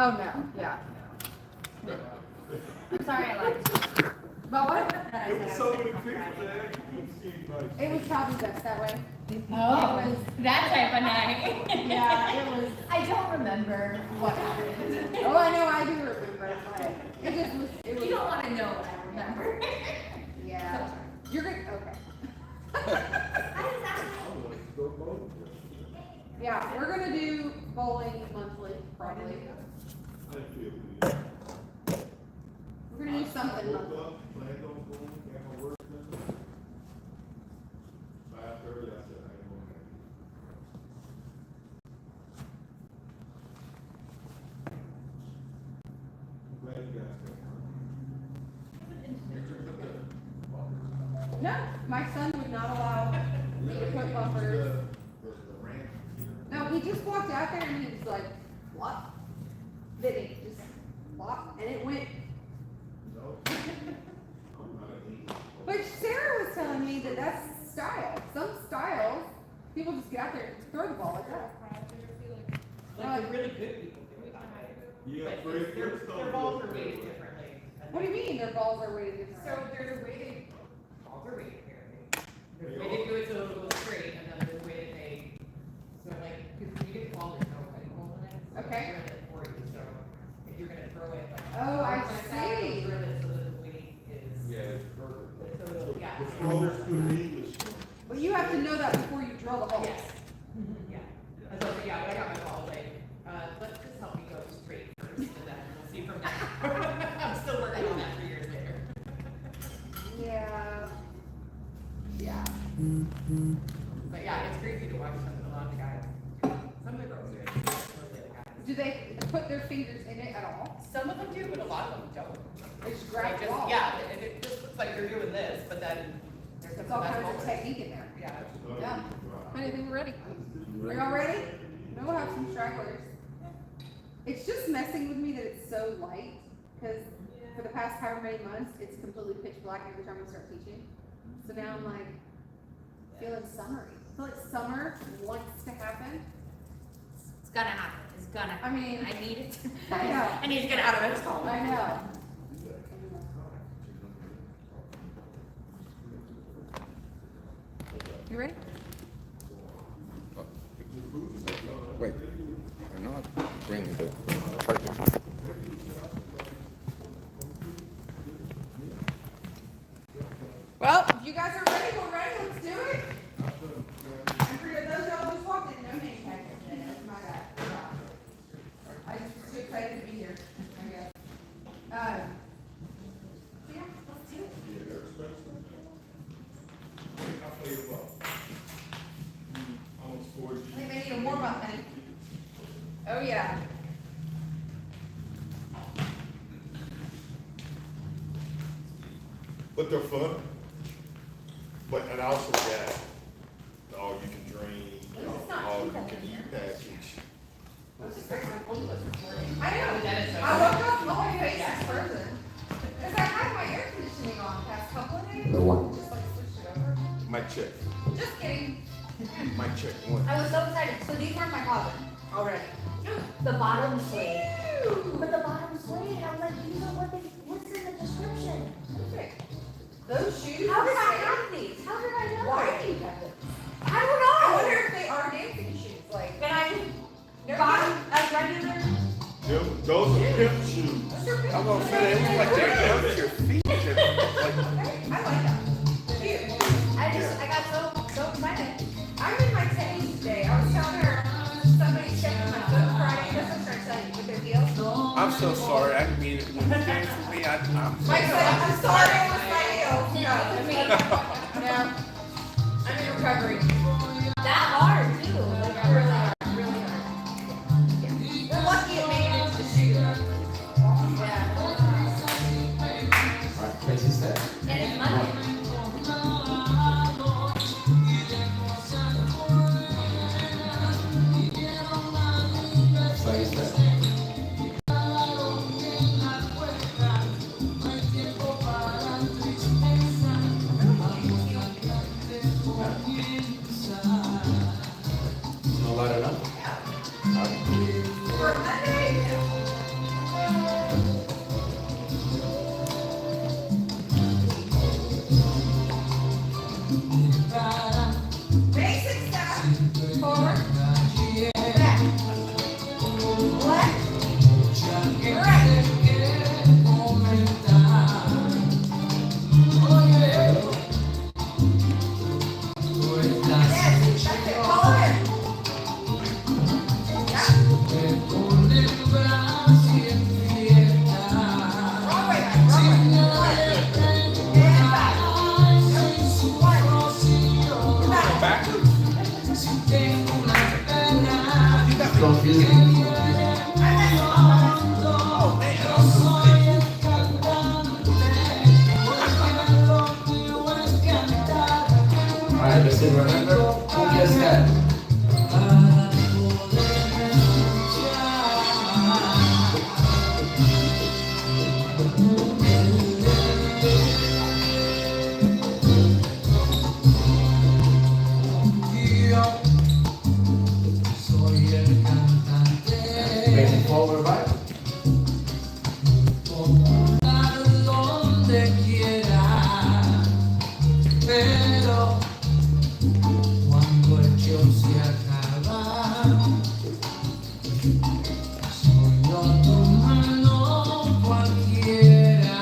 Oh no, yeah. I'm sorry I lied. But what? It was so many pictures there. It was probably best that way. Oh, It was, that type of night. yeah, it was. I don't remember what happened. Oh, I know, I do remember, but it just was. It was. You don't want to know what I remember. Yeah. You're good. Okay. Yeah, we're gonna do bowling monthly, probably. We're gonna do something monthly. No, my son would not allow me to put bumpers. No, he just walked out there and he was like, what? Then he just walked and it went. But Sarah was telling me that that's style. Some styles, people just get out there and throw the ball like that. Like the really good people do it. Yeah, But their balls are weighted differently. What do you mean their balls are weighted different? So there's a way balls are weighted apparently. There's a way they do it so it'll go straight, and then there's a way that they, so like, because when you get the ball, there's no cutting hole in it. So Okay. it's really for you, so if you're gonna throw it like. Oh, I like that, see. you'll drill it so that the weight is. Yeah, it's perfect. So it'll, yeah. The strollers through the English. But you have to know that before you drill the hole. Yes. Yeah. And so, yeah, when I got my ball, like, let's just help me go straight first, and then we'll see from there. I'm still working on that 3 years later. Yeah. Yeah. But yeah, it's crazy to watch some of the guys. Some of the girls do it. Most of the guys. Do they put their fingers in it at all? Some of them do, but a lot of them don't. They just They grab the just, ball. yeah, it just looks like they're doing this, but then there's There's some all of kinds of that technique in there. Yeah. Yeah. I think we're ready. Are y'all ready? No, we'll have some stragglers. It's just messing with me that it's so light, because for the past however many months, it's completely pitch black every time we start teaching. So now I'm like, feeling summery. I feel like summer wants to happen. It's gonna happen. It's gonna happen. I mean, I need it. I know. I need to get out of this home. I know. You ready? Wait, I'm not bringing the charger. Well, if you guys are ready, we're ready. Let's do it. And for those y'all just walked in, no name tag today. That's my bad. I just was too excited to be here. I guess. Yeah, let's do it. I'll play the ball. Almost 40. I think they need a warm up then. Oh yeah. But they're fun. But, and also got all you can drink, all you can eat package. I know. I woke up, my whole face is frozen. Because I had my air conditioning on the past couple of days. Just like switched it over. Mic check. Just kidding. Mic check. One. I was so excited. So these were in my closet already. The bottom suede. But the bottom suede, I was like, these are what's in the description. Perfect. Those shoes. How did I are have these? How did I know? Why do you have them? I don't I wonder know. if they are dancing shoes. Like, And I bottom as regular. Those are pimp shoes. those are big. I'm gonna say it was like they hurt your feet. Like, I like them. Cute. I got so excited. I'm in my tennies today. I was telling her somebody stepped on my foot Friday. That's what I'm trying to tell you with their heels. I'm so sorry. I didn't mean it. When you came for me, I'm Mike said, I'm sorry it was my heels. No, no. I'm in recovery. That hard too. Like really hard. Really hard. We're lucky it made it into the shoe. Yeah. Alright, crazy step. And it's Monday. Crazy step. still remember? Cumbia step. Facing forward, right? Donde quiera, pero cuando el show se acaba, soy yo tu mano cualquiera.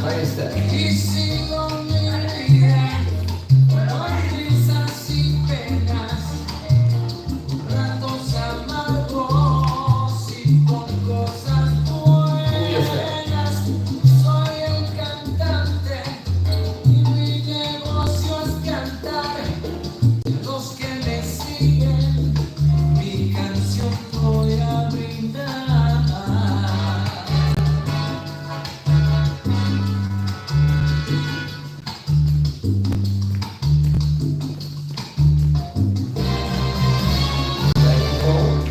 Side step. Y sigo mi vida con risas y penas, con ratos amargos y con cosas buenas. Soy el cantante y mi negocio es cantar. A los que me siguen, mi canción voy a brindar. Facing forward.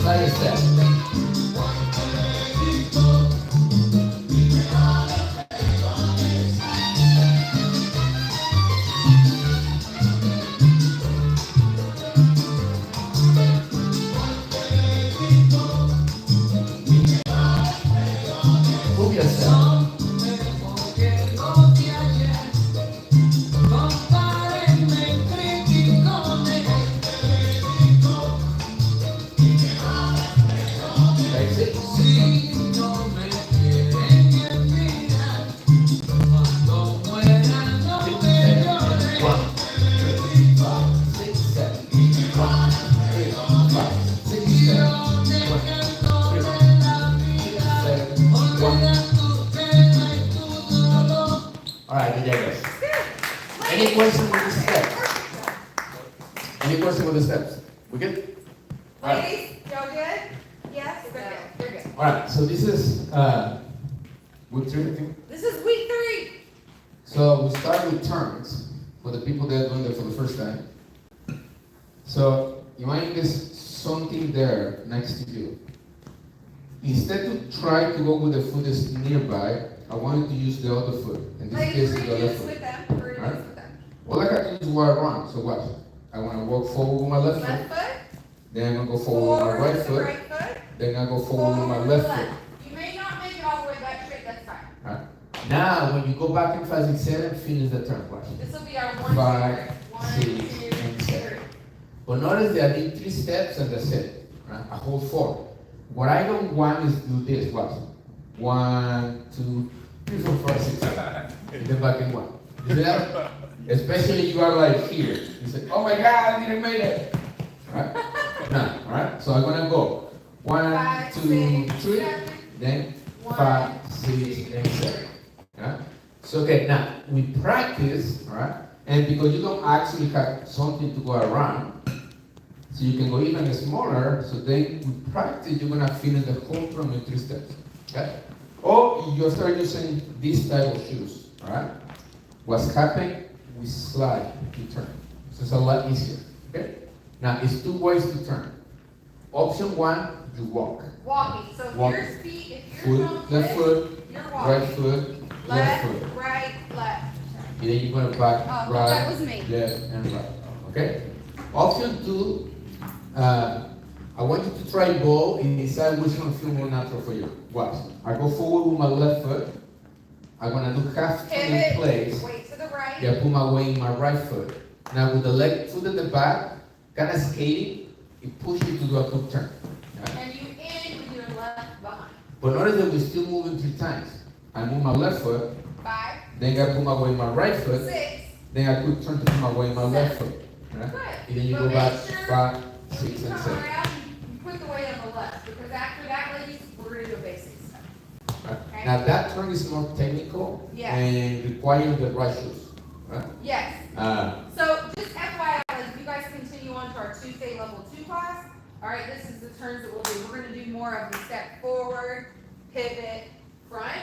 Side step. Cumbia step. Mejor que lo de ayer, compárenme criticones. Exit. Si no me quieren ni admirar, cuando muera no me lloren. 1, 2, 3, 4, 6, 7. 1, 3, 5, 6, 7. Yo te 1, canto 3, de la vida, 7. 1. olvida tu pena y tu dolor. Alright, there you go. Any question with the steps? Any question with the steps? We good? Alright. Ladies, y'all good? Yes? We're good. We're good. Alright, so this is week 3, I think. This is week 3. So we start with turns for the people that are doing that for the first time. So imagine there's something there next to you. Instead to try to go with the foot that's nearby, I want you to use the other foot. In this Ladies, case, we're the gonna other do this foot. with them. We're gonna do Alright. this with them. All I got to do is walk around. So watch. I want to walk forward with my left foot. Left foot. Then I'm gonna go forward with my right foot. Right foot. Then I go forward with my left foot. You may not make it all the way back straight, that's fine. Alright. Now, when you go back in 5, 6, 7, finish the turn. Watch. This will be our 1, 5, 2, 6, 1, 2, and 3. 7. But notice that I did 3 steps and that's it. Right? I hold 4. What I don't want is to do this. Watch. 1, 2, 3, 4, 5, 6, 7. And then back in 1. You see that? Especially you are like here. You say, oh my God, I didn't make it. Right? Now, alright? So I'm gonna go 1, 5, 2, 6, 3, 7. then 1, 5, 6, and 7. Yeah? So okay, now we practice, alright? And because you don't actually have something to go around, so you can go even smaller, so then we practice, you're gonna finish the whole turn in 3 steps. Okay? Or you start using this type of shoes, alright? What's happening? We slide to turn. So it's a lot easier. Okay? Now it's 2 ways to turn. Option 1, you walk. Walking. So if Walking. your feet, if you're Foot, left foot, you're right walking. foot, left Left, foot. right, left. And then you're gonna back, Oh, right, that was me. left, and right. Okay? Option 2, I want you to try both and decide which one feels more natural for you. Watch. I go forward with my left foot. I'm gonna do half turn in Pivot. place. Weight to the right. Yeah, put my weight in my right foot. Now with the leg foot at the back, kind of skating, it pushes you to do a quick turn. Yeah? And you end with your left behind. But notice that we're still moving 3 times. I move my left foot, 5, then I put my weight in my right foot, 6. then I quick turn to put my weight in my left foot. Yeah? Good. And then you But go make back sure 5, 6, You and come 7. around, you put the weight on the left, because after that, ladies, we're gonna do a basic stuff. Right. okay? Now that turn is more technical Yeah. and requires the right shoes, right? Yes. Uh, So just FYI, as you guys continue on to our Tuesday level 2 class, all right, this is the turns that we'll do. We're gonna do more of the step forward, pivot, front,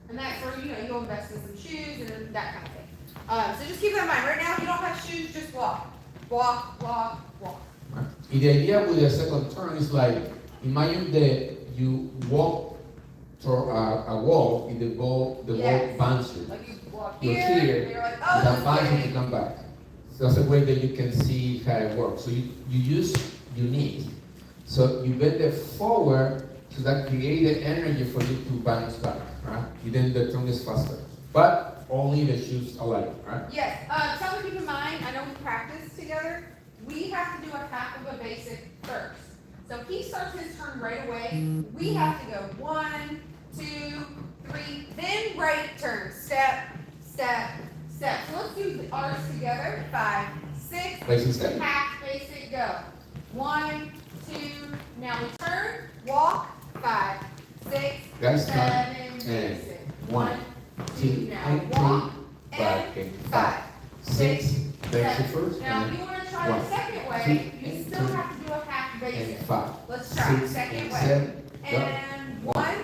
and that's where, you know, you'll invest in some shoes and that kind of thing. So just keep that in mind. Right now, if you don't have shoes, just walk. Walk, walk, walk. right. The idea with the second turn is like, imagine that you walk toward a wall, and the ball Yes. bounces you. Like you walk You're here, here, and you're like, and oh, that this bounces way. to come back. So that's a way that you can see how it works. So you use your knees. So you bend it forward, so that creates energy for you to bounce back, right? And then the turn is faster. But only the shoes allow it, right? Yes, something to keep in mind, I know we practice together, we have to do a half of a basic first. So if he starts his turn right away, we have to go 1, 2, 3, then right turn, step, step, step. So let's do ours together, 5, 6, Basic step. half basic, go. 1, 2, now we turn, walk, 5, 6, Guys, turn 7, and basic. 1, 2, now and walk, 3, back, and 5, 6, basic first, Now, and if you wanna try one, the second way, two, you and still three, have to do a half basic. and 5, Let's try 6, second and way. 7, go. And 1,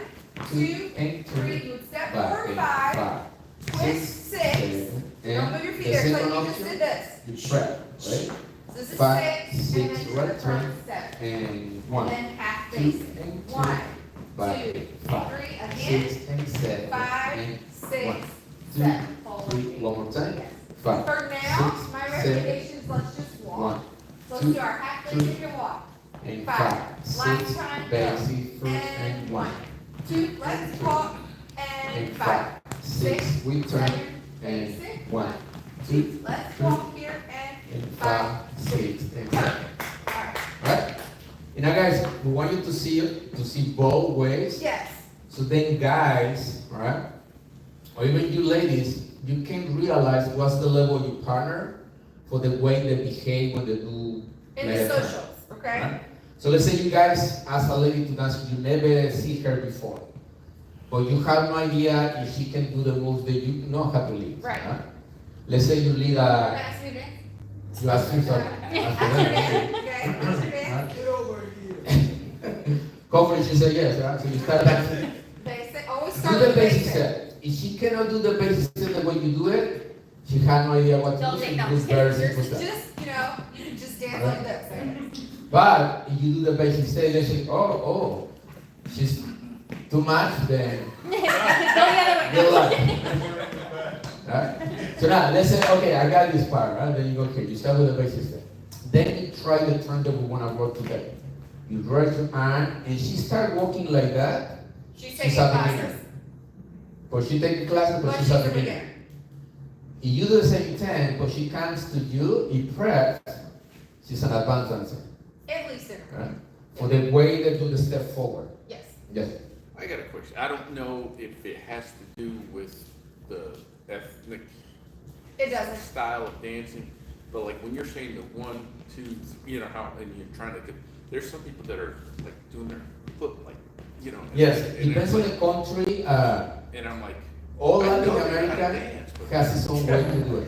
2, 2, and 3, 3, you would step back, forward and 5, 5, twist 6, 7, don't and move your the feet there, so second you just option, did this. you prep, right? So this is 5, 6, 6, and then right turn turn, 7. and And 1, then half 2, basic. and 1, back, 2, 3, 5, again, 6, and 7, 5, and 6, 1, 2, 7. Follow 3, me. one more time, Yes. 5, For now, 6, my 7, recommendation is let's just walk. 1, So let's 2, do our half 3, basic and walk. and 5, 5, last 6, time, go. basic first, And and 1, 1, 2, let's walk, and and 5, 5, 6, we turn, 7, and basic, 1, 2, let's 3, walk here, and and 5, 5, 6, and 7. perfect. Alright, Right? And now guys, we want you to see both ways. yes, So then guys, right? Or even you ladies, you can realize what's the level of your partner for the way they behave when they do in the letter turn, socials, okay? right? So let's say you guys ask a lady to dance, you never see her before. But you have no idea if she can do the moves that you know how to lead. Right. Let's say you lead a, Ask me next. you ask me sorry. Okay, ask me next. Get over here. Conference, she said yes, right? So you start dancing. Basic, always Do start the with basic basic. step. If she cannot do the basic step the way you do it, she has no idea what to Don't do. take She those does very pictures. simple stuff. Just, you can just dance like this. Okay? But if you do the basic step, then she, oh, she's too much, then Go the other way. good luck. Right? So now, let's say, okay, I got this part, right? Then you go, okay, you start with the basic step. Then you try the turn that we want to work together. You raise your arm, and she start walking like that. She's taking at the classes. beginning. But she taking classes, but But she's she's at the a beginning. beginner. If you do the same thing, but she comes to you, in prep, she's an advanced dancer, At least in right? For the way they do the step forward. Yes. Yes. I got a question. I don't know if it has to do with the ethnic It doesn't. style of dancing, but like when you're saying the 1, 2, you know how, and you're trying to, there's some people that are like doing their foot like, you know. and- Yes, and depends on it's the like- country, And I'm like, all I Latin know they're America trying to dance, but- has its own way to do it.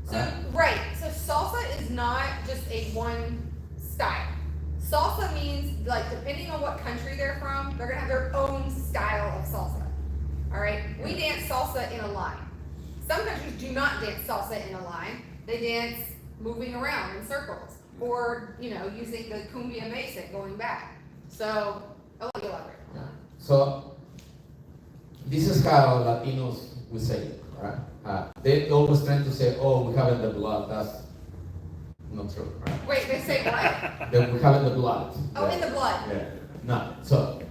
So, right, so salsa is not just a one style. Salsa means, like, depending on what country they're from, they're gonna have their own style of salsa. Alright, we dance salsa in a line. Some countries do not dance salsa in a line, they dance moving around in circles, or, using the cumbia basic, going back. So, I'll let you elaborate. So, this is how Latinos will say it, right? They always tend to say, oh, we have it in the blood. That's not true, right? Wait, they say what? That we have it in the blood. Oh, in the blood. Yeah, no. So,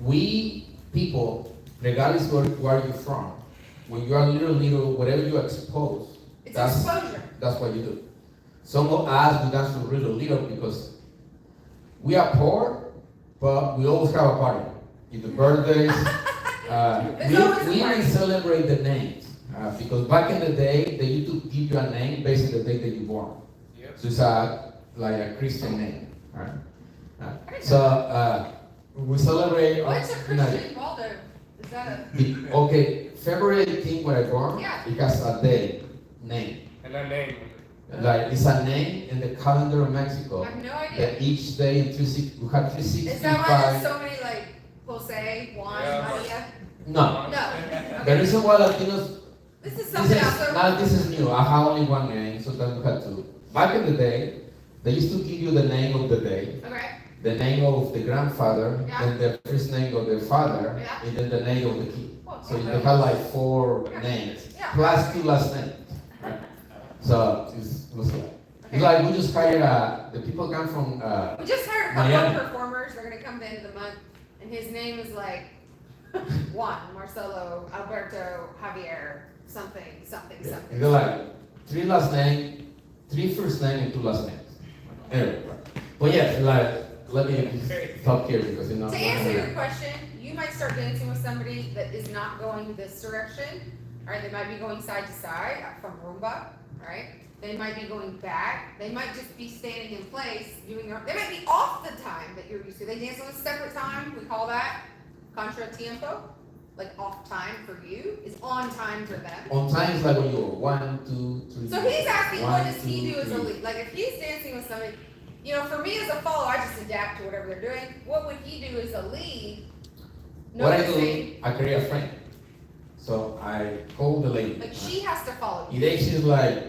we people, regardless where you're from, when you are little, whatever you expose, It's that's exposure. that's what you do. Some of us we dance to little because we are poor, but we always have a party. In the birthdays, There's always a we party. even celebrate the names because back in the day they used to give you a name based on the date that you born. Yep. So it's like a Christian name, right? I didn't So we celebrate. What's a you know, Christian Waldo? Is Is that Okay, February 18th when I born, Yeah. it has a day, name. And that name. Like, it's a name in the calendar of Mexico. I have no idea. That each day in we have Is that why there's 365. so many like Jose, Juan, Yeah. Maria? No. No. The reason why Latinos, This is this something is, else. now this is new, I have only one name, so then we had to. Back in the day, they used to give you the name of the day, Okay. the name of the grandfather, Yeah. then the first name of the father, Yeah. and then the name of the kid. Well, So you okay. have like 4 Yeah. names, Yeah. plus 2 last names. Right? So it was like, Okay. it's like we just hired, the people come from, We just hired a couple Miami. of performers. They're gonna come at the end of the month, and his name is like Juan, Marcelo, Alberto, Javier, something, something, yeah. something. And they're like 3 last name, 3 first name and 2 last names. Anyway, but yes, like, let me stop here because you know. To answer your question, you might start dancing with somebody that is not going this direction. All right, they might be going side to side from rumba. All right, they might be going back. They might just be standing in place doing their. They might be off the time that you're used to. They dance on a separate time. We call that contra tiempo. Like off time for you is on time for them. On time is like when you're 1, 2, 3. So he's asking, what 1, does he 2, do as a 3. lead? Like if he's dancing with somebody, you know, for me as a follower, I just adapt to whatever they're doing. What would he do as a lead? What I Noticing, do, I create a frame. So I call the lady. like she has to follow you. And then she's like,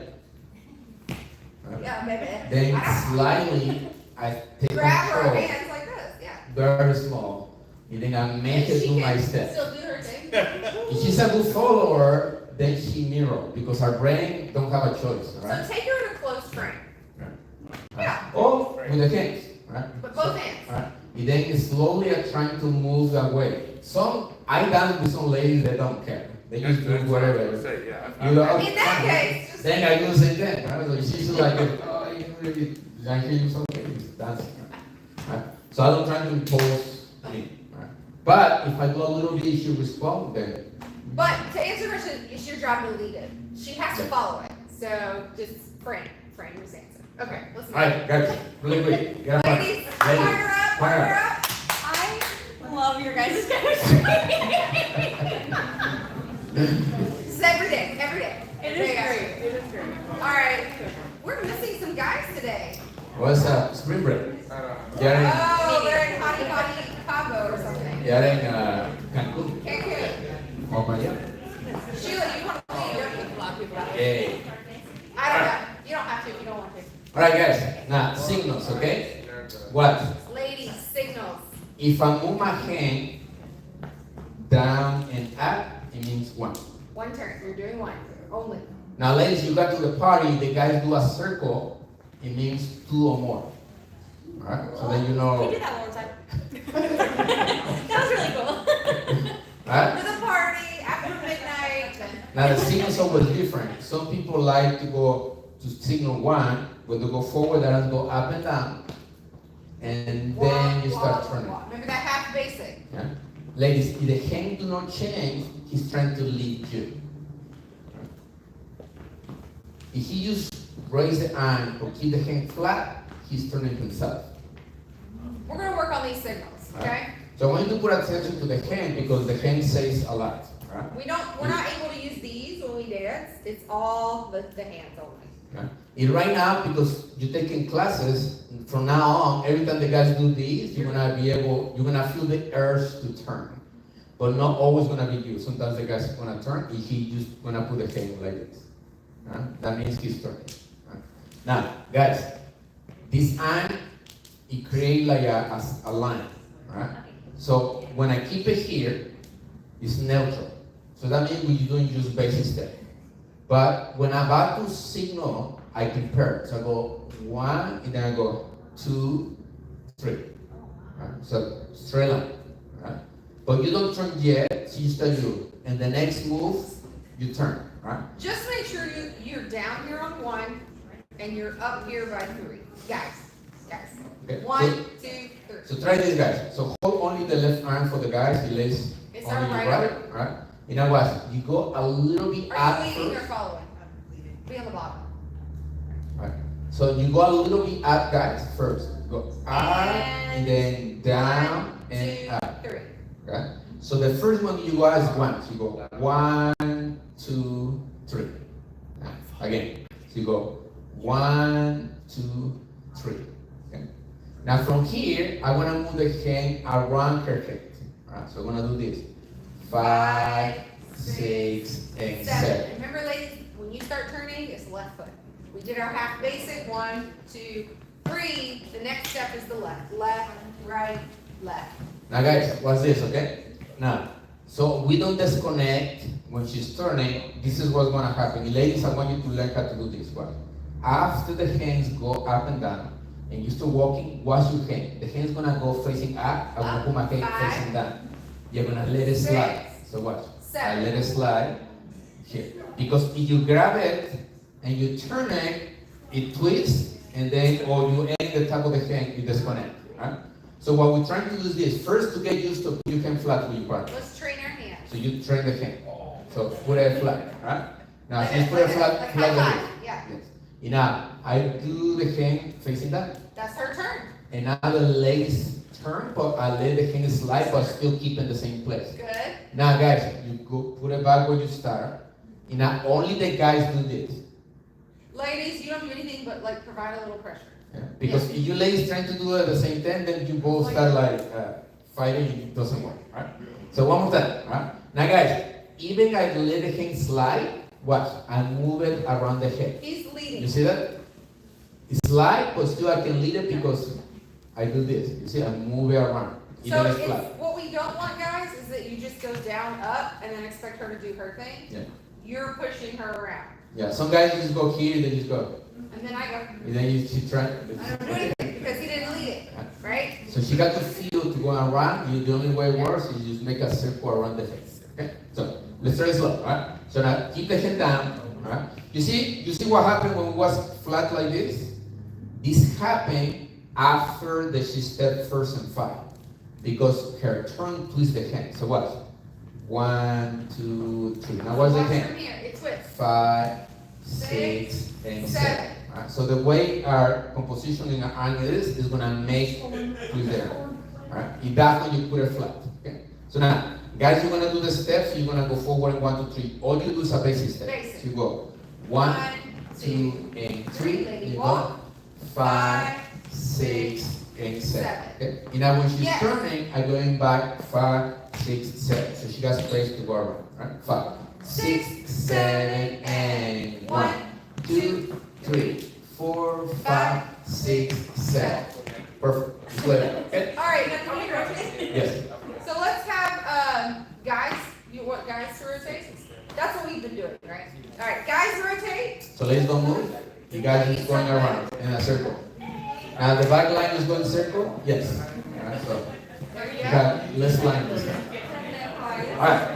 Yeah, baby. then I don't- slightly I take Grab her control, hands like this, yeah. very small. And then I make her She do my can step. still do her thing. If she's a good follower, then she mirror because her brain don't have a choice, So right? take her in a close frame, Yeah. Or with the hands, right? but both hands. Right? And then slowly I'm trying to move that way. I dance with some ladies that don't care. They just do That's what I was whatever. gonna say, yeah. You know, In that case, just. then I do the same thing, right? So she's just like, oh, you really, I hear you something, it's dancing, right? So I don't try to impose me, right? But if I do a little bit, she respond, then, But to answer your question, it's your job to lead it. She has to follow it. So just frame this answer. Okay, let's move. alright, guys, really quick, get up. Ladies, fire up, fire up. I love your guys' chemistry. This is every day, every day. It There is you go. great, it is great. All right, we're missing some guys today. What's spring break? Yeah, Oh, they're in Hottie Cabo or something. yeah, Cancun, Cancun. or Miami. Sheila, you want to lead, don't you? A lot of people out there. Hey. I don't know. You don't have to if you don't want to. Alright guys, now signals, okay? What? Ladies, signals. If I move my hand down and up, it means 1. One turn. You're doing one. Only. Now ladies, you got to the party, the guys do a circle, it means 2 or more. Alright, so then you We know, did that one time. That was really cool. right? For the party, after midnight. Now the signal's always different. Some people like to go to signal 1, when they go forward, they have to go up and down. And then you start turning. Remember that half basic. Yeah? Ladies, if the hand do not change, he's trying to lead you. If he just raise the arm or keep the hand flat, he's turning himself. We're gonna work on these signals, okay? So I want you to put attention to the hand because the hand says a lot. Right? We're not able to use these when we dance. It's all the hands only. Okay? And right now, because you're taking classes, from now on, every time the guys do these, you're gonna feel the urge to turn. But not always gonna be you. Sometimes the guy's gonna turn and he just gonna put the hand like this. That means he's turning. Now, guys, this arm, it creates like a line, right? So when I keep it here, it's neutral. So that means we're doing just basic step. But when I'm about to signal, I prepare. So I go 1, and then I go 2, 3. Right? So straight line. Right? But you don't turn yet, so you start you. And the next move, you turn. Right? Just make sure you're down here on 1 and you're up here by 3. Guys. Okay. 1, 2, 3. So try this, guys. So hold only the left arm for the guys. He lays It's only our your right right. arm. Right? You know what? You go a little bit up Are you leading or first. following? Be on the bottom. Right? So you go a little bit up, guys, first. Go up and then down 1, and 2, up. 3. Okay? So the first one you go as one. So you go 1, 2, 3. Again. So you go 1, 2, 3. Okay. Now from here, I want to move the hand around her head. Alright, so I'm gonna do this. 5, 6, and 7. Remember, ladies, when you start turning, it's left foot. We did our half basic, 1, 2, 3. The next step is the left. Left, right, left. Now guys, watch this, okay? Now, so we don't disconnect when she's turning. This is what's gonna happen. Ladies, I want you to learn how to do this one. After the hands go up and down, and you start walking, watch your hand. The hand's gonna go facing up. I'm gonna put my hand 5, facing down. You're gonna let it slide. So watch. I 7. let it slide here. Because if you grab it and you turn it, it twists, and then, or you end the top of the hand, you disconnect. Right? So what we're trying to do is this. First, to get used to put your hand flat with your partner. Let's train our hands. So you train the hand. So put it flat, right? Now, just put it flat, like flat high like five, yeah. this. Yes. Now, I do the hand facing down. That's her turn. And now the legs turn, but I let the hand slide, but still keep in the same place. Good. Now, guys, you go put it back where you start. And now only the guys do this. Ladies, you don't do anything but like provide a little pressure. Yeah? Because if you ladies trying to do it at the same time, then you both start like fighting, and it doesn't work, right? So one more time, right? Now, guys, even I let the hand slide, watch, I move it around the head. He's leading. You see that? It slide, but still I can lead it because I do this. You see, I move it around. So Even it's flat. what we don't want, guys, is that you just go down, up, and then expect her to do her thing. Yeah. You're pushing her around. Yeah, some guys just go here, they just go. And then I go, And then you try. I don't do anything because he didn't lead it, right? So she got to feel to go around. The only way it works is you just make a circle around the head. Okay? So let's try slow, right? So now keep the head down. Right? You see what happened when it was flat like this? This happened after that she stepped first and 5. Because her turn twists the hand. So watch. 1, 2, 3. Now what's the Watch hand? from here, it twists. 5, 6, and 7. Right? So the way our composition in our angle is gonna make twist there. Right? If that's when you put it flat. Okay? So now, guys, you're gonna do the steps. You're gonna go forward in 1, 2, 3. All you do is a basic step. Basic. So you go 1, 2, and 3. Lady You walk. go 5, 6, and 7. 7. Okay? And now when she's Yes. turning, I'm going back 5, 6, 7. So she got space to go around. Right? 5, 6, 7, and 1, 2, 3, 4, 5, 6, 7. Perfect. Split it. Okay? All right, now can you rotate? Yes. So let's have guys. You want guys to rotate? That's what we've been doing, right? All right, guys rotate. So ladies don't move. You guys are just going around in a circle. Now the back line is going circle. Yes. All right. So There you you go. got less line this time. All right.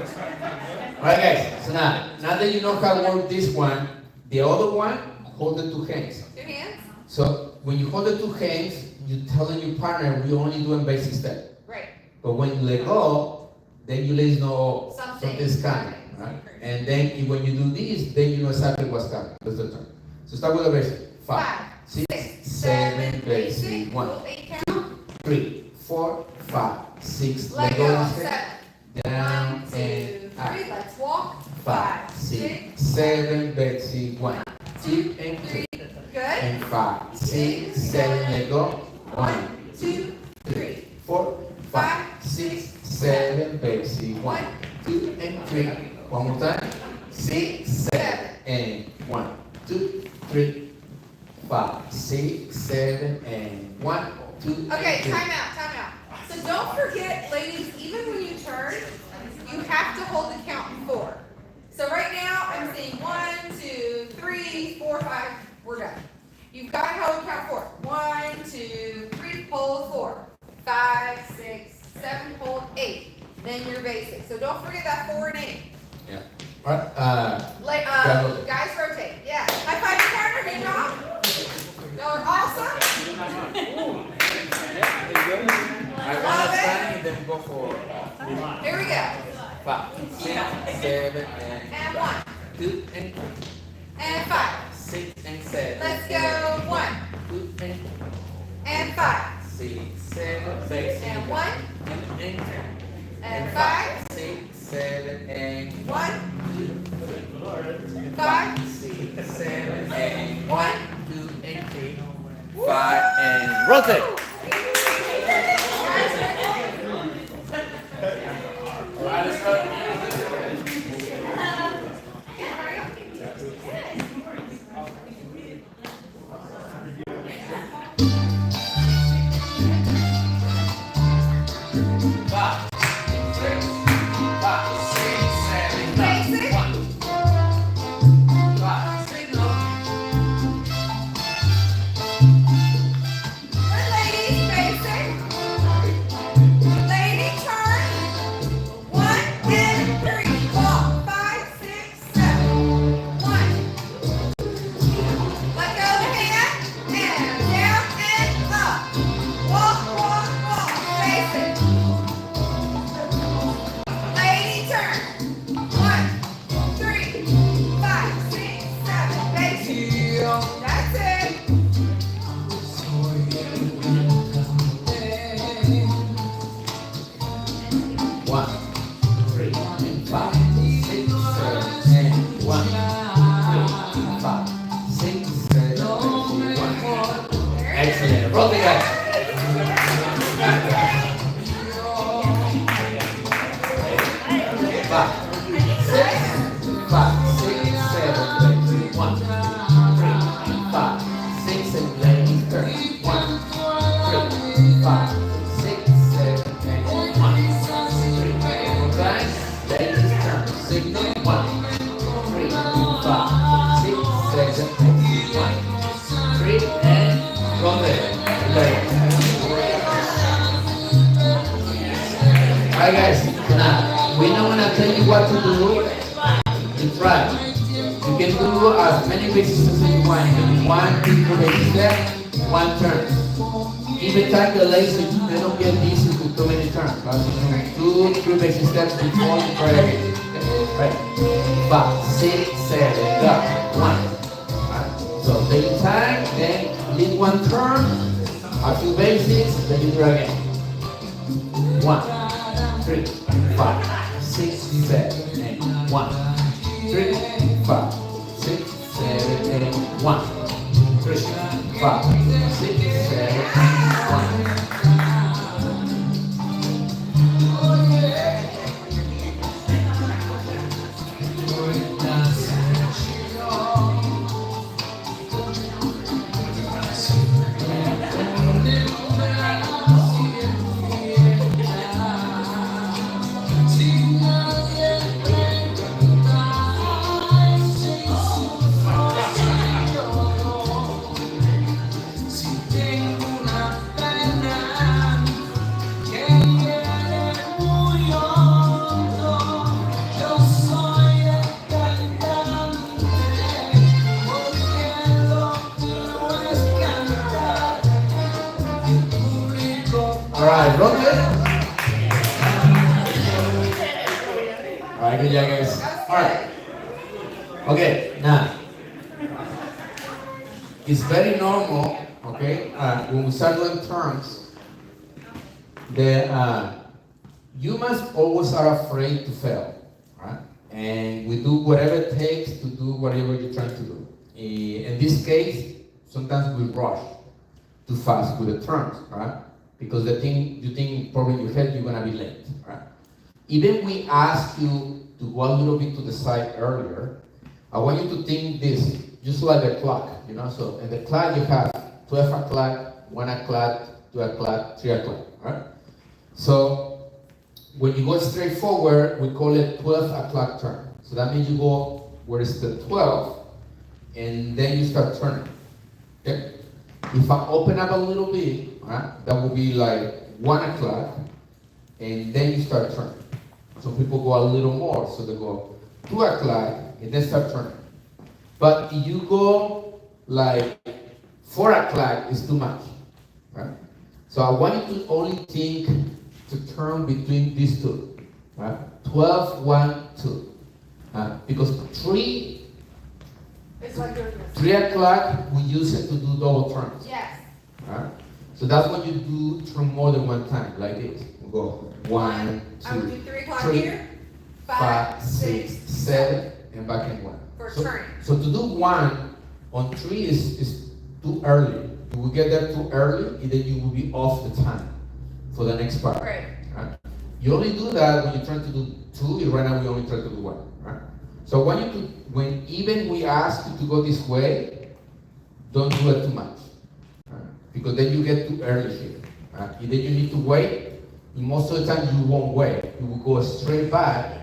All right, guys. So now that you know how to work this one, the other one, hold the 2 hands. 2 hands. So when you hold the 2 hands, you're telling your partner we're only doing basic step. Right. But when you let go, then you let know something's coming, right? And then when you do this, then you know exactly what's coming. That's the turn. So start with the basic. 5, 6, 7, basic. 1, 2, 3, 4, 5, 6. Let go. this 7. hand. Down 1, 2, and 3. up. Let's walk. 5, 6, 7, basic. 1, 2, and 3. Good. And 5, 6, 7. Let go. 1, 2, 3. 4, 5, 6, 7, basic. 1, 2, and 3. One more time. 6, 7, and 1, 2, 3, 5, 6, 7, and 1, 2, Okay, and 3. time out. So don't forget, ladies, even when you turn, you have to hold the count 4. So right now, I'm saying 1, 2, 3, 4, 5, we're done. You've got to hold count 4. 1, 2, 3, hold 4. 5, 6, 7, hold 8. Then you're basic. So don't forget that 4 and 8. Yeah. All right. Guys rotate. Yeah. High five your partner. Good job. Y'all are awesome. I Love it. stand and then go for Here we go. 5, 6, 7, And 1. 2, and 3. And 5. 6 and 7. Let's go. 1. 2 And 5. 6, 7, basic. And 1. And 3. And 5, 6, 7, 8, 1, 5, 6, 7, 8, 1. 2, and 3, 5, and rotate. Excellent. Rotate, guys. 5, 6, 7, 1, 3, 5, 6, and ladies turn. 1, 3, 5, 6, 7, 8, 1, 3. Okay? Ladies turn. Signal. 1, 3, 5, 6, 7, 8, 1, 3, and rotate. Alright guys, now we're not gonna tell you what to do. You try. You can do as many bases as you want. One, two, baby step, one turn. Even time the legs, they don't get easy with too many turns. Right? 2, 3 baby steps before you try again. Okay? Right. 5, 6, 7, go. 1. Right. So take your time, then lead one turn, a few basics, then you do it again. 1, 3, 5, 6, 7, 8, 1, 3, 5, 6, 7, 8, 1, 3, 5, 6, 7, 8, 1. Alright, rotate. Alright, good job guys. Alright. Okay, now. It's very normal, okay, when we start doing terms, that you must always are afraid to fail, right? And we do whatever it takes to do whatever you're trying to do. In this case, sometimes we rush too fast with the terms, right? Because the thing you think probably in your head you're gonna be late, right? Even we ask you to go a little bit to the side earlier, I want you to think this, just like a clock, you know? So in the clock you have 12 o'clock, 1 o'clock, 2 o'clock, 3 o'clock, right? So when you go straight forward, we call it 12 o'clock turn. So that means you go where it's the 12, and then you start turning, okay? If I open up a little bit, right, that would be like 1 o'clock, and then you start turning. Some people go a little more, so they go 2 o'clock, and then start turning. But if you go like 4 o'clock, it's too much, right? So I want you to only think to turn between these two, right? 12, 1, 2. Because 3 It's like doing this. 3 o'clock, we use it to do double turns. Yes. Right? So that's when you do turn more than one time, like this. We go 1, I would 2, do 3 o'clock 3, here, 5, 6, 7, and back in 1. For So, turning. so to do 1 on 3 is too early. You will get there too early, and then you will be off the time for the next part. Right. Right? You only do that when you're trying to do 2, and right now we only try to do 1. Right? So when even we ask you to go this way, don't do it too much. Right? Because then you get too early here. Right? And then you need to wait. And most of the time you won't wait. You will go straight back,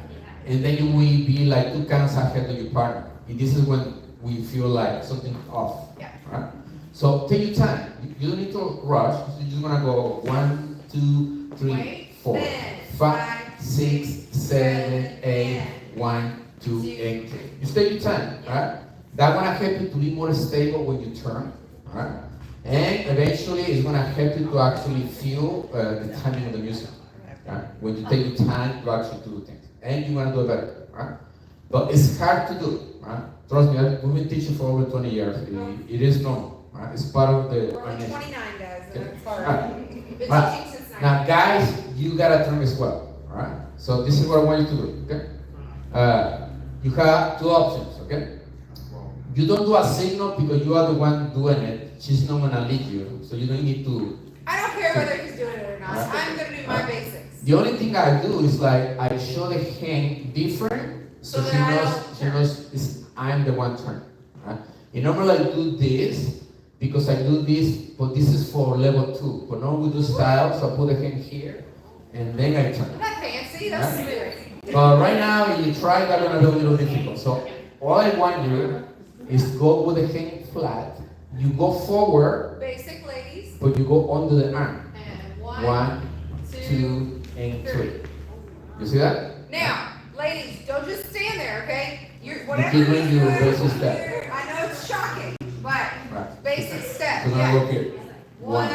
and then you will be like 2 counts ahead of your partner. And this is when we feel like something's off. Yeah. Right? So take your time. You don't need to rush. You're just gonna go 1, 2, 3, Wait, 4, then 5, 6, 7, 8, 1, 2, and 3. You take your time, right? That's gonna help you to be more stable when you turn, right? And eventually it's gonna help you to actually feel the timing of the music, right? When you take your time to actually do things. And you're gonna do it better, right? But it's hard to do, right? Trust me, we've been teaching for over 20 years. It is normal, right? It's part of the We're only organization. 29 guys, and Okay. it's hard. Right. Been Right. teaching since 90. Now, guys, you gotta turn as well, alright? So this is what I want you to do, okay? You have 2 options, okay? You don't do a signal because you are the one doing it. She's not gonna lead you, so you don't need to. I don't care whether he's doing it or not. I'm gonna do my basics. The only thing I do is like I show the hand different, so So she that I knows don't she turn. knows I'm the one turning. Right? And normally I do this because I do this, but this is for level 2. But now we do style, so I put the hand here, and then I turn. I'm not fancy, that's Yeah. smooth. But right now, if you try, that's gonna be a little difficult. So all I want you is go with the hand flat. You go forward, Basic, ladies. but you go under the arm. And 1, 2, and 3. You see that? Now, ladies, don't just stand there, okay? You're, You whatever keep you're doing your doing basic step. here, I know it's shocking, but Right. basic step, So now yeah. look here. 1,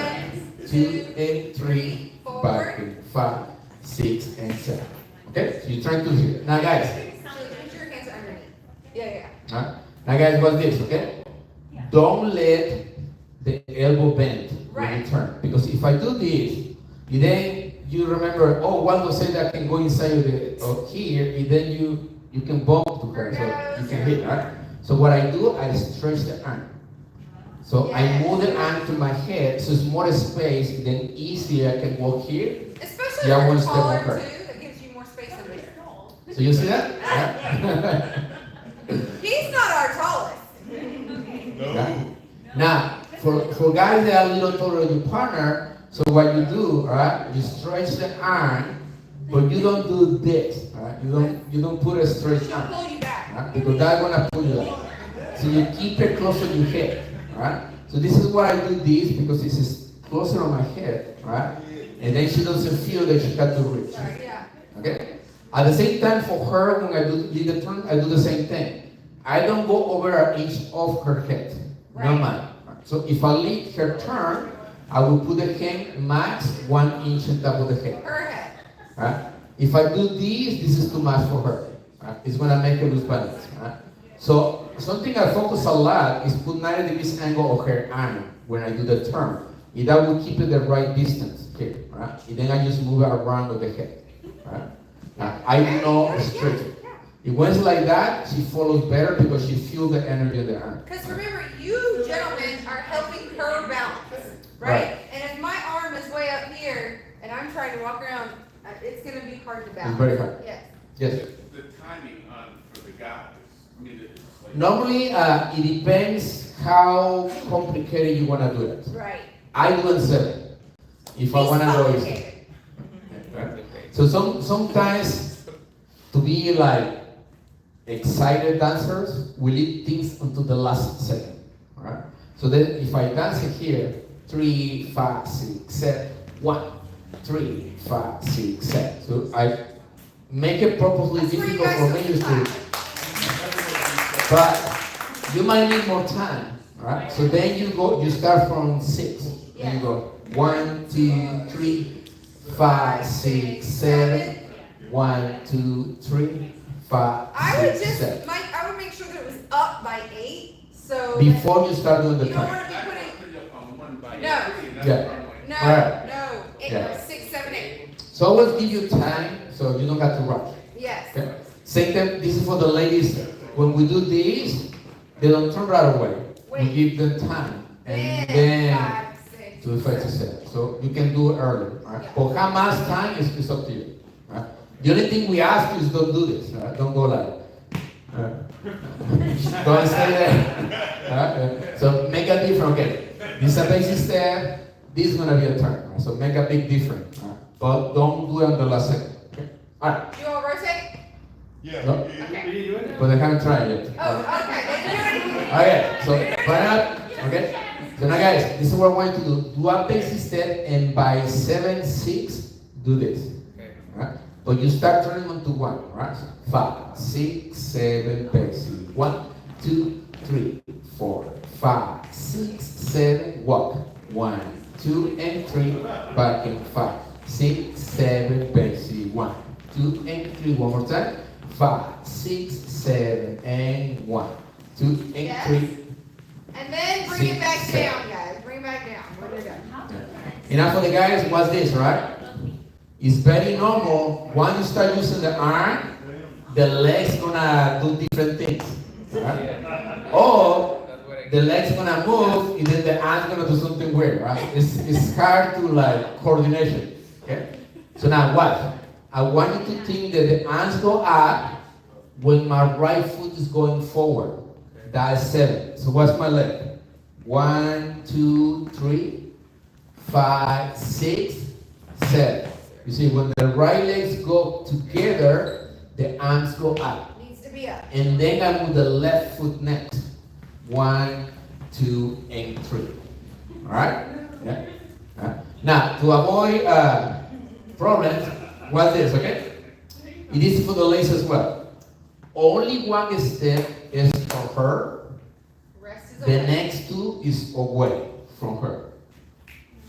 2, and 3, forward. back, and 5, 6, and 7. Okay? So you're trying to do it. Now, guys. So put your hands underneath. Yeah. Huh? Now, guys, what's this? Okay? Don't let the elbow bend when you Right. turn. Because if I do this, and then you remember, oh, Waldo said that I can go inside of here, and then you can bump to her, so you can hit, right? So what I do, I stretch the arm. So I move the arm to my head, so it's more space, then easier I can walk here. Especially Yeah, if one you're step taller over. too, that gives you more space in there. So you see that? Yeah? He's not our tallest. No. Yeah. Now, for guys that are a little taller than your partner, so what you do, right? You stretch the arm, but you don't do this, right? You don't put a stretch She'll arm, pull you back. right? Because that's gonna pull you up. So you keep it close to your head, right? So this is why I do this because this is closer on my head, right? And then she doesn't feel that she got to reach. Sorry, yeah. Okay? At the same time, for her, when I do lead the turn, I do the same thing. I don't go over an inch off her head. No Right. matter. So if I lead her turn, I will put the hand max 1 inch on top of the head. Her head. Right? If I do this is too much for her. Right? It's gonna make her lose balance. Right? So something I focus a lot is put 90 degrees angle of her arm when I do the turn. And that will keep it the right distance here. Right? And then I just move it around with the head. Right? Now, I do not stretch it. It was like that, she follows better because she feels the energy of the arm. Because remember, you gentlemen are helping her balance, right? And if my arm is way up here and I'm trying to walk around, it's going to be hard to balance. It's very hard. Yes. Yes. The timing for the guys, I mean, it's like. Normally, it depends how complicated you want to do it. Right. I do it 7. If I He's want to go easy. complicated. Right? So sometimes to be like excited dancers, we leave things until the last second. Right? So then if I dance it here, 3, 5, 6, 7, 1, 3, 5, 6, 7. So I make it purposely That's where you difficult for guys me took to, but you might need more time. Right? So then you start from 6. Then you go 1, 2, 3, 5, 6, 7. 1, 2, 3, 5, I would 6, just, 7. Mike, I would make sure that it was up by 8, so. Before you start doing the You don't turn. want to be putting, Put it up on 1 by No. 3, and that's Yeah. what I'm like. no, Alright. no, Yeah. 6, 7, 8. So always give you time so you don't have to rush. Yes. Okay? Same time, this is for the ladies. When we do this, they don't turn right away. We Wait. give them time. And then 5, 6. to the 5 to 7. So you can do it early. Right? Yeah. For how much time is up to you. Right? The only thing we ask you is don't do this. Right? Don't go like go and stay there. Right? So make a difference. Okay. This is a basic step. This is gonna be a turn. Right? So make a big difference. Right? But don't do it on the last second. Okay? Alright. You all rotate? Yeah. No. we did. Okay. But I haven't tried yet. Oh, okay. Okay, so burn up, okay? So now guys, this is what I want you to do. Do a basic step and by 7, 6, do this. Alright? But you start turning on to 1, alright? 5, 6, 7, basic. 1, 2, 3, 4, 5, 6, 7, walk. 1, 2, and 3, back in 5, 6, 7, basic. 1, 2, and 3, one more time. 5, 6, 7, and 1, 2, and Yes. 3. And then bring it back 6, down, guys. Bring it back down when you're done. Enough for the guys, what's this, right? It's very normal. Once you start using the arm, the leg's gonna do different things. Right? Or the leg's gonna move, and then the arm's gonna do something weird, right? It's hard to like coordination. Okay? So now what? I want you to think that the arms go up when my right foot is going forward. That's 7. So what's my leg? 1, 2, 3, 5, 6, 7. You see, when the right legs go together, the arms go up. Needs to be up. And then I move the left foot next. 1, 2, and 3. Alright? Yeah. Now, to avoid problems, what's this, okay? It is for the legs as well. Only one step is for her. Rest is The away. next 2 is away from her.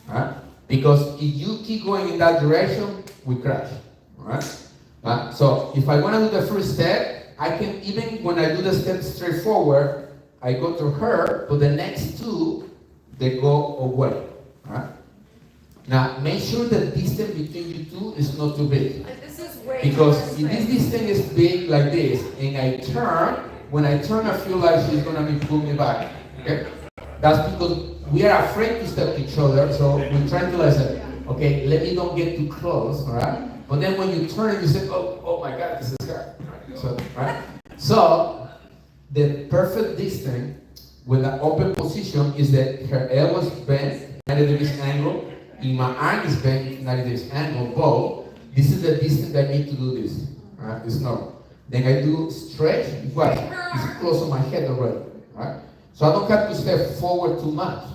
Alright? Because if you keep going in that direction, we crash. Alright? So if I want to do the first step, I can, even when I do the step straight forward, I go to her, but the next 2, they go away. Alright? Now, make sure the distance between you two is not too big. Like, this is way Because too if much this distance is big like this, and I turn, when I turn, I feel like she's gonna be pulling me back. Okay? That's because we are afraid to step each other, so we try to like say, okay, let me don't get too close, alright? But then when you turn, you say, oh my God, this is her. So, right? So, the perfect distance with the open position is that her elbows bent 90 degrees angle, and my arm is bent 90 degrees angle, both. This is the distance I need to do this. Right? It's normal. Then I do stretch, what? It's close to my head already. Right? So I don't have to step forward too much.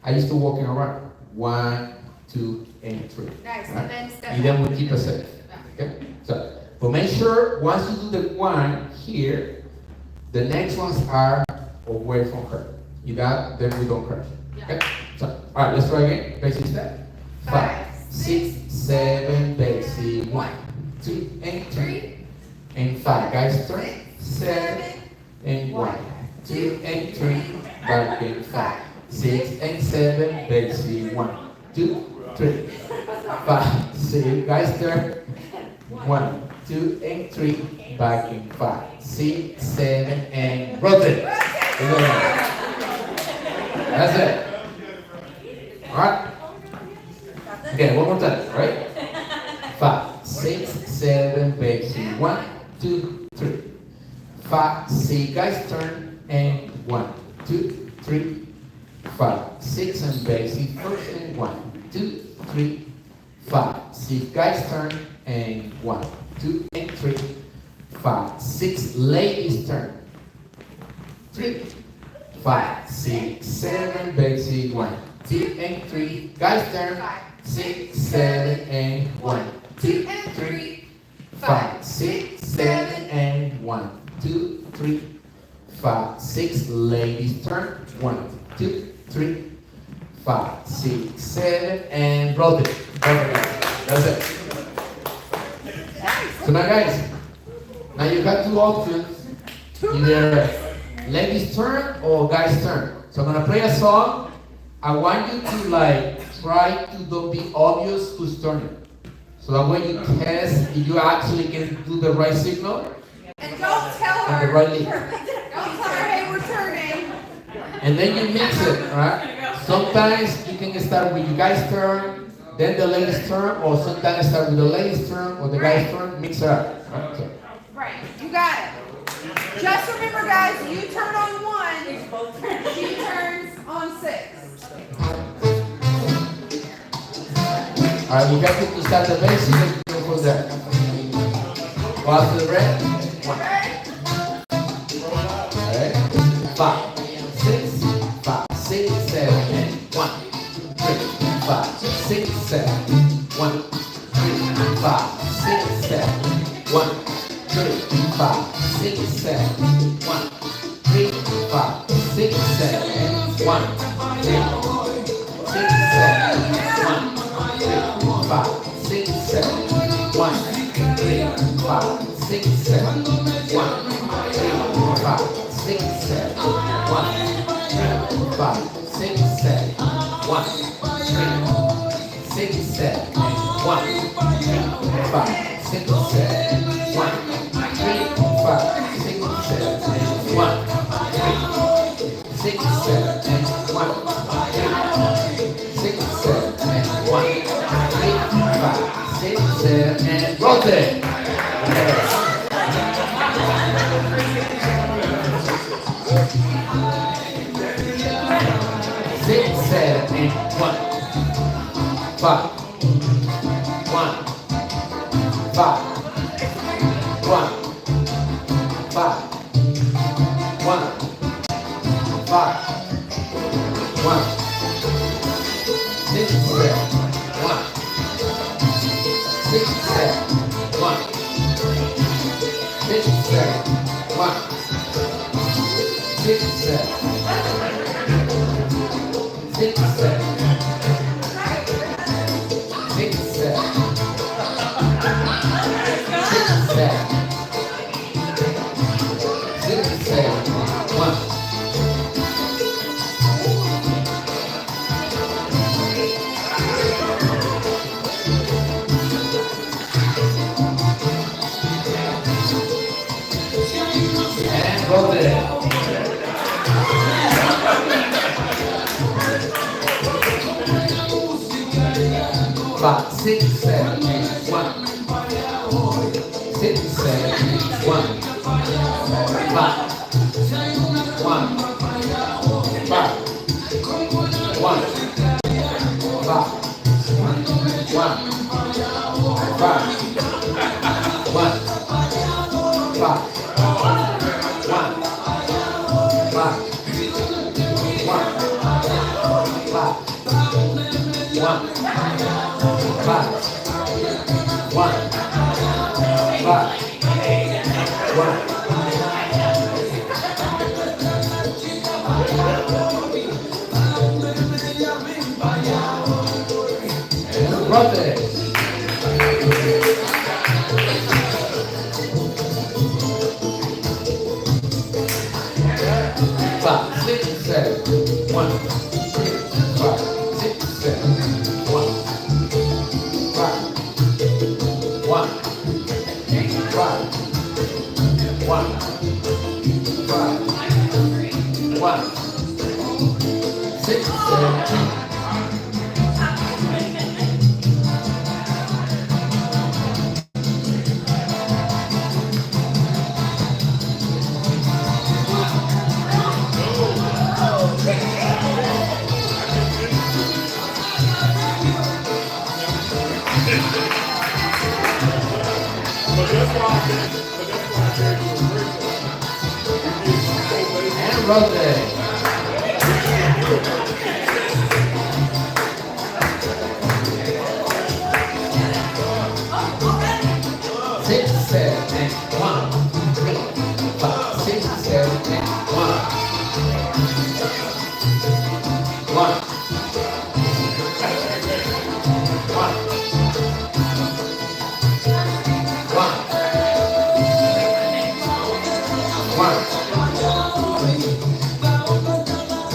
I used to walking around. 1, 2, and 3. Nice. Right? And then step And then back. we keep it safe. Okay? So, but make sure once you do the one here, the next ones are away from her. You got, then we don't crash. Okay? So, all right, let's try again. Basic step. 5, 6, 7, basic. 1, 2, and 3, and 5. Guys, turn. 7, and 1, 2, and 3. Back in 5, 6, and 7, basic. 1, 2, 3, 5, 6. Guys, turn. 1, 2, and 3. Back in 5, 6, 7, and rotate. That's it. All right. Okay, one more time, right? 5, 6, 7, basic. 1, 2, 3. 5, 6, guys, turn, and 1, 2, 3, 5, 6, and basic. First, and 1, 2, 3, 5, 6, guys, turn, and 1, 2, and 3, 5, 6, ladies, turn. 3, 5, 6, 7, basic. 1, 2, and 3, guys, turn. 6, 7, and 1, 2, and 3, 5, 6, 7, and 1, 2, 3, 5, 6, ladies, turn. 1, 2, 3, 5, 6, 7, and rotate. That's it. So now, guys, now you got 2 options. Either ladies turn or guys turn. So I'm gonna play a song. I want you to like try to don't be obvious who's turning. So So that way you test if you actually can do the right signal And don't tell and the her, right lead. don't tell her, hey, we're turning. And then you mix it, right? Sometimes you can start with you guys' turn, then the ladies' turn, or sometimes start with the ladies' turn or the guys' turn, mix it up. Right? So, Right, you got it. Just remember, guys, you turn on 1, she turns on 6. all right, we got to start the basic and go from there. Pass to the red. One. Okay. 5, 6, 5, 6, 7, 1, 2, 3, 5, 6, 7, 1, 2, 3, 5, 6, 7, 1, 2, 5, 6, 7, 1, 3, 5, 6, 7, 1, 2, 6, 7, 1, 5, 6, 7, 1, 3, 5, 6, 7, 1, 3, 5, 6, 7, 1, 3, 5, 6, 7, 1, 3, 6, 7, 1, 3, 5, 6, 7, 1, 3, 5, 6, 7, 1, 3, 6, 7, 1, 3, 6, 7, 1, 3, 5, 6, 7, and rotate. Six, 7, and 1, 5, 1, 5, 1, 5, 1, 5, 1, 6, 7, 1, 6, 7, 1, 6, 7, 1, 6, 7, 6, 7, 6, 7, 6, 7, 1. And go there. 5, 6, 7, 1, 6, 7, 1, 5, 1, 5, 1, 5, 1, 5, 1, 5, And rotate. 6, 7, 1, 3, 5, 6, 7, 1, 1, 1, 1,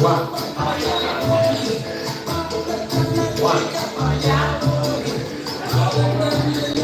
1, 1.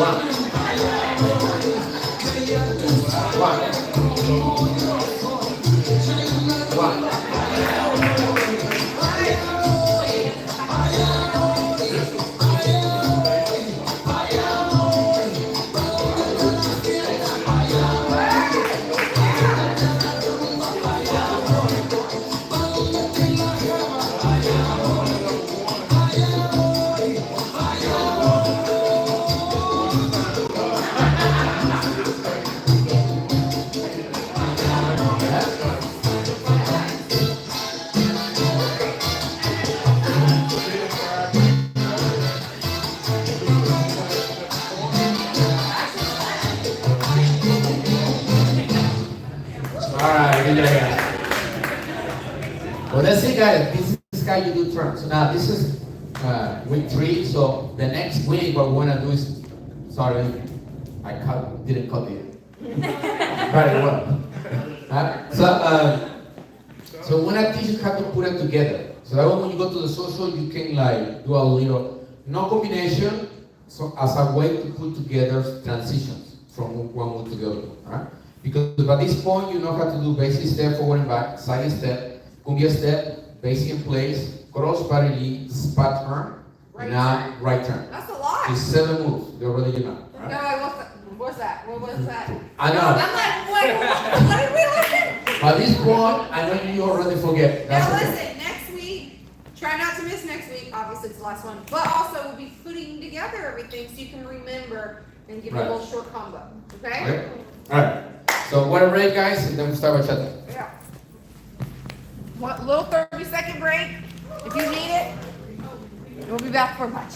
got it. This is how you do turns. So now this is week 3. So the next week, what we want to do is, sorry, I didn't cut it very well. So when I teach you how to put it together, so that when you go to the social, you can like do a little, no combination, so as a way to put together transitions from one move to the other, right? Because by this point, you know how to do basic step, forward and back, side step, cumbia step, basic in place, cross body lead, spot turn, Right now turn. right turn. That's a lot. It's 7 moves, they already you know, No, right? what's that? What was that? I know. I'm like, what did we listen? By this point, I know you already forget. That's Now okay. listen, next week, try not to miss next week, obviously it's the last one, but also we'll be putting together everything so you can remember and give Right. a little short combo, okay? Okay? Alright. So we're ready, guys, and then we start with chatting. Yeah. One little 30-second break, if you need it. We'll be back for lunch.